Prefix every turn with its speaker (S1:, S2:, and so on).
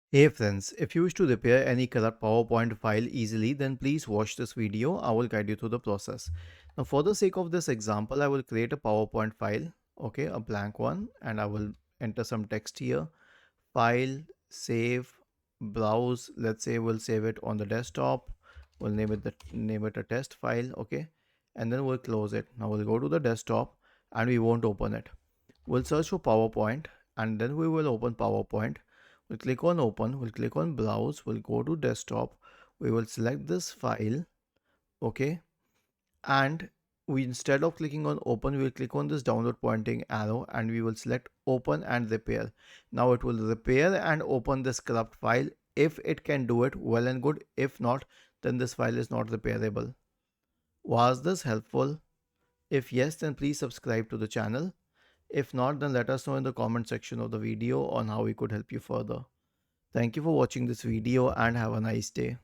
S1: Hey friends, if you wish to repair any corrupt PowerPoint file easily, then please watch this video. I will guide you through the process. Now, for the sake of this example, I will create a PowerPoint file, okay, a blank one, and I will enter some text here. File, save, browse. Let's say we'll save it on the desktop. We'll name it a test file, okay, and then we'll close it. Now we'll go to the desktop, and we won't open it. We'll search for PowerPoint, and then we will open PowerPoint. We'll click on open, we'll click on browse, we'll go to desktop, we will select this file, okay, and we, instead of clicking on open, we'll click on this downward pointing arrow and we will select open and repair. Now it will repair and open this corrupt file. If it can do it, well and good. If not, then this file is not repairable. Was this helpful? If yes, then please subscribe to the channel. If not, then let us know in the comment section of the video on how we could help you further. Thank you for watching this video and have a nice day.